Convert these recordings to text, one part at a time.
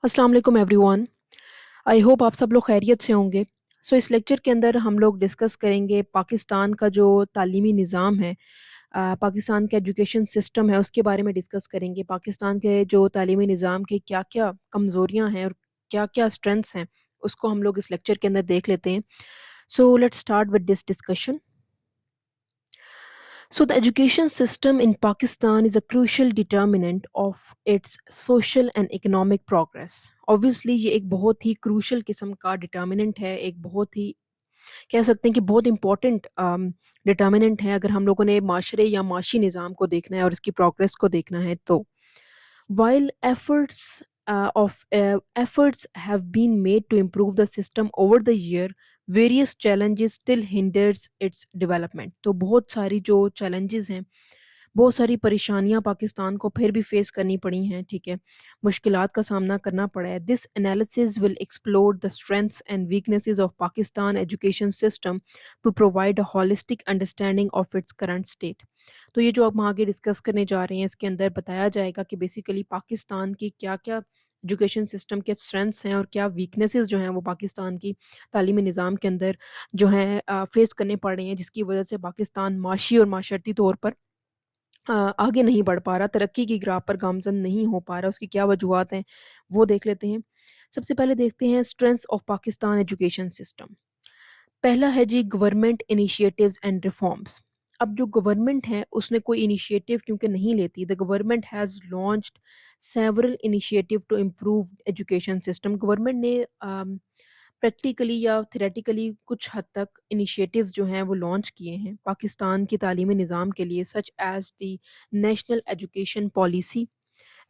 अस्सलाम वालेकुम everyone. I hope आप सब लोग खैरियत से होंगे। इस लेक्चर के अंदर हम लोग डिस्कस करेंगे पाकिस्तान का जो तालीमी निज़ाम है, पाकिस्तान का एजुकेशन सिस्टम है उसके बारे में डिस्कस करेंगे। पाकिस्तान के जो तालीमी निज़ाम के क्या-क्या कमज़ोरियाँ हैं और क्या-क्या स्ट्रेंथ्स हैं, उसको हम लोग इस लेक्चर के अंदर देख लेते हैं। Let's start with this discussion. The education system in Pakistan is a crucial determinant of its social and economic progress. Obviously, ये एक बहुत ही क्रूशल किस्म का डिटर्मिनेंट है, एक बहुत ही कह सकते हैं कि बहुत इम्पोर्टेंट डिटर्मिनेंट है अगर हम लोगों ने माशरे या माशी निज़ाम को देखना है और इसकी प्रोग्रेस को देखना है तो। While efforts have been made to improve the system over the year, various challenges still hinders its development. तो बहुत सारी जो challenges हैं, बहुत सारी परेशानियां पाकिस्तान को फिर भी फेस करनी पड़ी हैं, ठीक है, मुश्किलात का सामना करना पड़ा है. This analysis will explore the strengths and weaknesses of Pakistan education system to provide a holistic understanding of its current state. तो ये जो अब हम आगे डिस्कस करने जा रहे हैं इसके अंदर बताया जाएगा कि बेसिकली पाकिस्तान की क्या-क्या एजुकेशन सिस्टम के स्ट्रेंथ्स हैं और क्या वीकनेसेस जो हैं वो पाकिस्तान की तालीमी निज़ाम के अंदर जो हैं फेस करने पड़ रहे हैं, जिसकी वजह से पाकिस्तान माशी और माशरती तौर पर आगे नहीं बढ़ पा रहा, तरक्की की ग्राफ पर गामज़न नहीं हो पा रहा, उसकी क्या वजूहात हैं, वो देख लेते हैं। सबसे पहले देखते हैं strengths of Pakistan education system. पहला है जी गवर्नमेंट इनिशिएटिव्स एंड रिफॉर्म्स। अब जो गवर्नमेंट है उसने कोई इनिशिएटिव क्योंकि नहीं लेती, the government has launched several initiative to improve education system. Government ने प्रैक्टिकली या थ्योरेटिकली कुछ हद तक इनिशिएटिव्स जो हैं वो लॉन्च किए हैं पाकिस्तान की तालीमी निज़ाम के लिए, such as the national education policy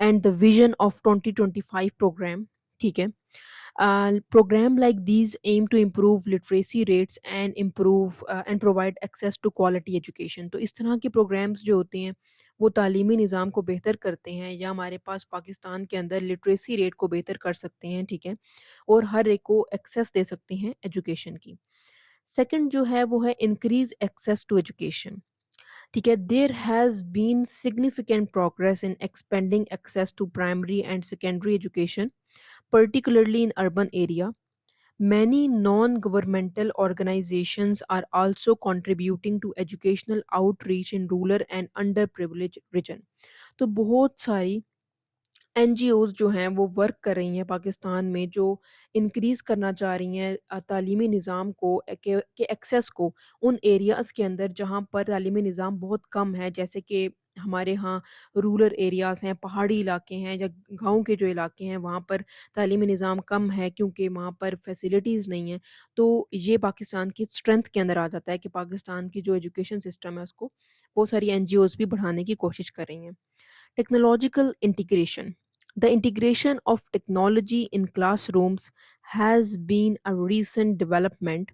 and the vision of 2025 program, ठीक है। Program like these aim to improve literacy rates and improve and provide access to quality education. तो इस तरह के प्रोग्राम्स जो होते हैं वो तालीमी निज़ाम को बेहतर करते हैं या हमारे पास पाकिस्तान के अंदर लिटरेसी रेट को बेहतर कर सकते हैं, ठीक है, और हर एक को एक्सेस दे सकते हैं एजुकेशन की। सेकंड जो है वो है इंक्रीज एक्सेस टू एजुकेशन, ठीक है। There has been significant progress in expanding access to primary and secondary education, particularly in urban area. Many non-governmental organizations are also contributing to educational outreach in rural and underprivileged region. तो बहुत सारी NGOs जो हैं वो work कर रही हैं पाकिस्तान में, जो इंक्रीज़ करना चाह रही हैं तालीमी निज़ाम को के एक्सेस को उन एरियाज़ के अंदर जहाँ पर तालीमी निज़ाम बहुत कम है, जैसे कि हमारे यहाँ रूरल एरियाज़ हैं, पहाड़ी इलाके हैं या गाँव के जो इलाके हैं वहाँ पर तालीमी निज़ाम कम है क्योंकि वहाँ पर फैसिलिटीज़ नहीं हैं। तो ये पाकिस्तान की स्ट्रेंथ के अंदर आ जाता है कि पाकिस्तान की जो एजुकेशन सिस्टम है उसको बहुत सारी एनजीओज़ भी बढ़ाने की कोशिश कर रही हैं। Technological integration. The integration of technology in classrooms has been a recent development.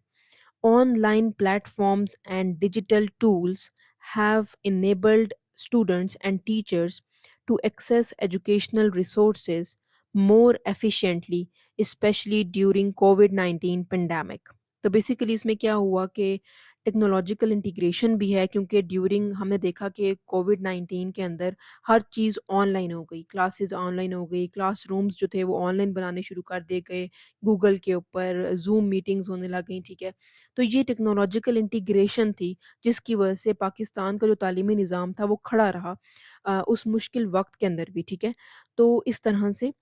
Online platforms and digital tools have enabled students and teachers to access educational resources more efficiently, especially during COVID-19 pandemic. तो basically इसमें क्या हुआ कि technological integration भी है क्योंकि during हमने देखा कि कोविड-19 के अंदर हर चीज़ ऑनलाइन हो गई, क्लासेस ऑनलाइन हो गई, क्लासरूम्स जो थे वो ऑनलाइन बनाने शुरू कर दिए गए, गूगल के ऊपर ज़ूम मीटिंग्स होने लग गई, ठीक है। तो ये टेक्नोलॉजिकल इंटीग्रेशन थी जिसकी वजह से पाकिस्तान का जो तालीमी निज़ाम था वो खड़ा रहा उस मुश्किल वक़्त के अंदर भी, ठीक है। तो इस तरह से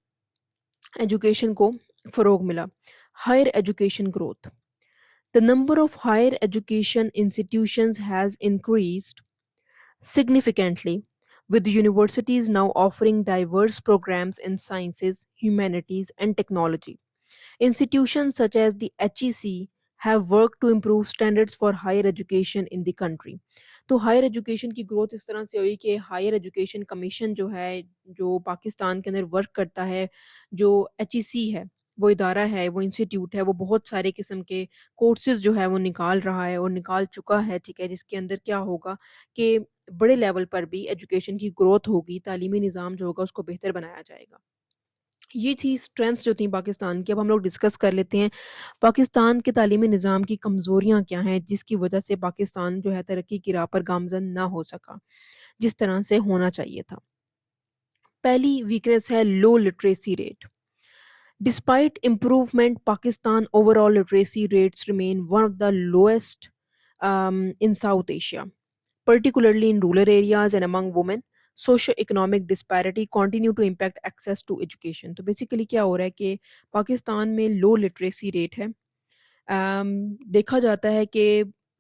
एजुकेशन को फ़रोग मिला। Higher education growth. The number of higher education institutions has increased significantly, with universities now offering diverse programs in sciences, humanities, and technology. Institutions such as the HEC have worked to improve standards for higher education in the country. तो higher education की growth इस तरह से हुई कि higher education commission जो है, जो पाकिस्तान के अंदर वर्क करता है, जो एचईसी है, वो इदारा है, वो इंस्टीट्यूट है, वो बहुत सारे किस्म के कोर्सेज़ जो है वो निकाल रहा है और निकाल चुका है, ठीक है, जिसके अंदर क्या होगा कि बड़े लेवल पर भी एजुकेशन की ग्रोथ होगी, तालीमी निज़ाम जो होगा उसको बेहतर बनाया जाएगा। ये थी स्ट्रेंथ्स जो थी पाकिस्तान की। अब हम लोग डिस्कस कर लेते हैं पाकिस्तान के तालीमी निज़ाम की कमज़ोरियाँ क्या हैं, जिसकी वजह से पाकिस्तान जो है तरक्की की राह पर गामज़न ना हो सका, जिस तरह से होना चाहिए था। पहली वीकनेस है लो literacy rate. Despite improvement, Pakistan overall literacy rates remain one of the lowest in South Asia, particularly in rural areas and among women. Socio-economic disparity continue to impact access to education. तो basically क्या हो रहा है कि पाकिस्तान में लो literacy rate है। देखा जाता है कि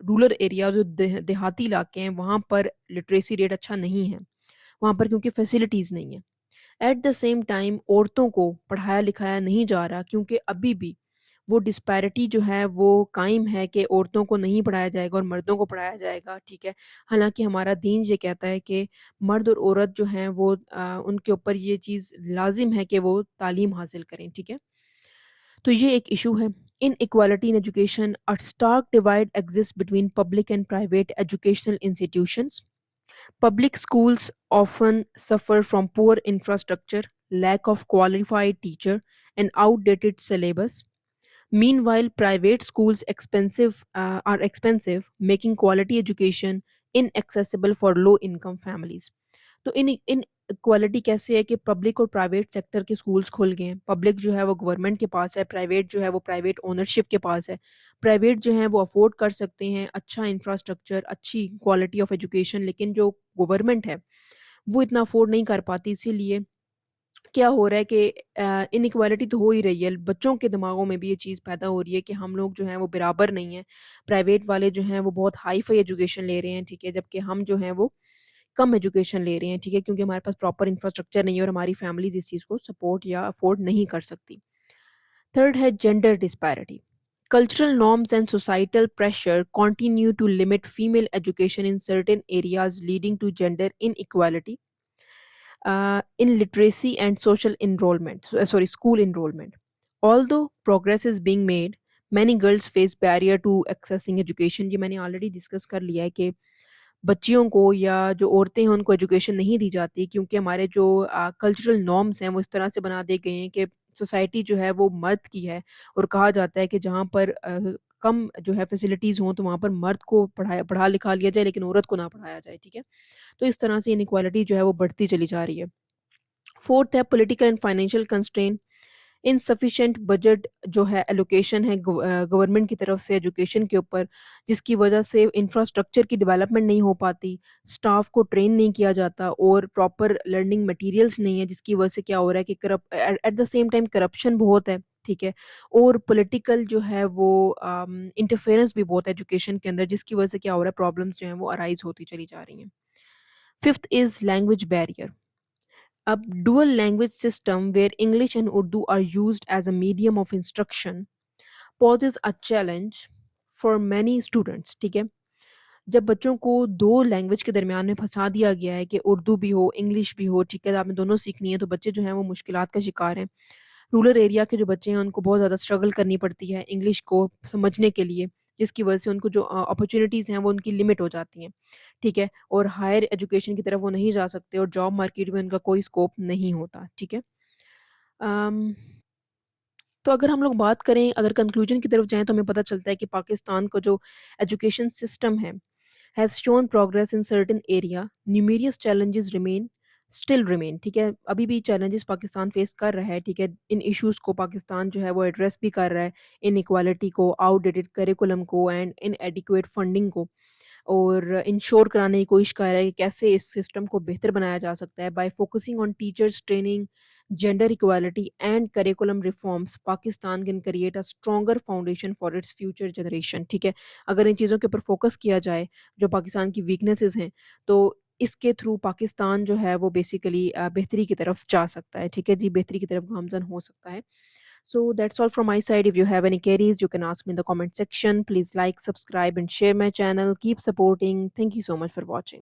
रूरल एरिया जो देहाती इलाके हैं वहाँ पर लिटरेसी रेट अच्छा नहीं है, वहाँ पर क्योंकि फैसिलिटीज़ नहीं है। एट द सेम टाइम औरतों को पढ़ाया लिखाया नहीं जा रहा क्योंकि अभी भी वो डिस्पैरिटी जो है वो कायम है कि औरतों को नहीं पढ़ाया जाएगा और मर्दों को पढ़ाया जाएगा, ठीक है। हालांकि हमारा दीन ये कहता है कि मर्द और औरत जो हैं वो उनके ऊपर ये चीज़ लाजिम है कि वो तालीम हासिल करें, ठीक है। तो ये एक इशू है। Inequality in education, a stark divide exist between public and private educational institutions. Public schools often suffer from poor infrastructure, lack of qualified teacher, and outdated syllabus. Meanwhile, private schools are expensive, making quality education inaccessible for low-income families. तो इन equality कैसे है कि public और private sector के schools खुल गए हैं। Public जो है वो गवर्नमेंट के पास है, प्राइवेट जो है वो प्राइवेट ओनरशिप के पास है। प्राइवेट जो है वो अफोर्ड कर सकते हैं अच्छा इंफ्रास्ट्रक्चर, अच्छी क्वालिटी ऑफ एजुकेशन, लेकिन जो गवर्नमेंट है वो इतना अफोर्ड नहीं कर पाती। इसीलिए क्या हो रहा है कि इनइक्वालिटी तो हो ही रही है, बच्चों के दिमागों में भी ये चीज़ पैदा हो रही है कि हम लोग जो हैं वो बराबर नहीं हैं। प्राइवेट वाले जो हैं वो बहुत हाई-फ़ाई एजुकेशन ले रहे हैं, ठीक है? जबकि हम जो हैं वो कम एजुकेशन ले रहे हैं, ठीक है? क्योंकि हमारे पास प्रॉपर इंफ्रास्ट्रक्चर नहीं है और हमारी फैमिलीज़ इस चीज़ को सपोर्ट या अफोर्ड नहीं कर सकती। थर्ड है gender disparity. Cultural norms and societal pressure continue to limit female education in certain areas, leading to gender inequality in literacy and social enrollment. School enrollment. Although progress is being made, many girls face barrier to accessing education. ये मैंने already discuss कर लिया है कि बच्चियों को या जो औरतें हैं उनको एजुकेशन नहीं दी जाती क्योंकि हमारे जो कल्चरल नॉर्म्स हैं वो इस तरह से बना दिए गए हैं कि सोसाइटी जो है वो मर्द की है और कहा जाता है कि जहाँ पर कम जो है फैसिलिटीज़ हों तो वहाँ पर मर्द को पढ़ा लिखा लिया जाए लेकिन औरत को ना पढ़ाया जाए, ठीक है। तो इस तरह से इनइक्वालिटी जो है वो बढ़ती चली जा रही है। फोर्थ है political and financial constraint. Insufficient budget जो है एलोकेशन है गवर्नमेंट की तरफ से एजुकेशन के ऊपर, जिसकी वजह से इंफ्रास्ट्रक्चर की डेवलपमेंट नहीं हो पाती, स्टाफ को ट्रेन नहीं किया जाता और प्रॉपर लर्निंग मटेरियल्स नहीं है, जिसकी वजह से क्या हो रहा है कि at the same time corruption बहुत है, ठीक है। और पॉलिटिकल जो है वो इंटरफेरेंस भी बहुत है एजुकेशन के अंदर, जिसकी वजह से क्या हो रहा है प्रॉब्लम्स जो हैं वो अराइज होती चली जा रही हैं। Fifth is language barrier. A dual language system where English and Urdu are used as a medium of instruction poses a challenge for many students, ठीक है। जब बच्चों को दो लैंग्वेज के दरमियान में फंसा दिया गया है कि उर्दू भी हो इंग्लिश भी हो, ठीक है, आपने दोनों सीखनी है, तो बच्चे जो हैं वो मुश्किलात का शिकार हैं। रूरल एरिया के जो बच्चे हैं उनको बहुत ज़्यादा स्ट्रगल करनी पड़ती है इंग्लिश को समझने के लिए, जिसकी वजह से उनको जो अपॉर्चुनिटीज़ हैं वो उनकी लिमिट हो जाती हैं, ठीक है। और हायर एजुकेशन की तरफ वो नहीं जा सकते और जॉब मार्केट में उनका कोई स्कोप नहीं होता, ठीक है। अम, तो अगर हम लोग बात करें, अगर कंक्लूजन की तरफ जाएँ तो हमें पता चलता है कि पाकिस्तान का जो एजुकेशन सिस्टम है has shown progress in certain area, numerous challenges remain, ठीक है। अभी भी चैलेंजेस पाकिस्तान फेस कर रहा है, ठीक है। इन इश्यूज़ को पाकिस्तान जो है वो एड्रेस भी कर रहा है, इनइक्वालिटी को, आउटडेटेड करिकुलम को एंड इनएडिक्वेट फंडिंग को, और इंश्योर कराने की कोशिश कर रहा है कि कैसे इस सिस्टम को बेहतर बनाया जा सकता है। Bye focusing on teachers training, gender equality and curriculum reforms, Pakistan can create a stronger foundation for its future generation, ठीक है। अगर इन चीज़ों के ऊपर फोकस किया जाए, जो पाकिस्तान की वीकनेसेस हैं, तो इसके थ्रू पाकिस्तान जो है वो बेसिकली बेहतरी की तरफ जा सकता है, ठीक है जी, बेहतरी की तरफ गामजन हो सकता है। So that's all from my side. If you have any queries, you can ask me in the comment section. Please like, subscribe, and share my channel. Keep supporting. Thank you so much for watching.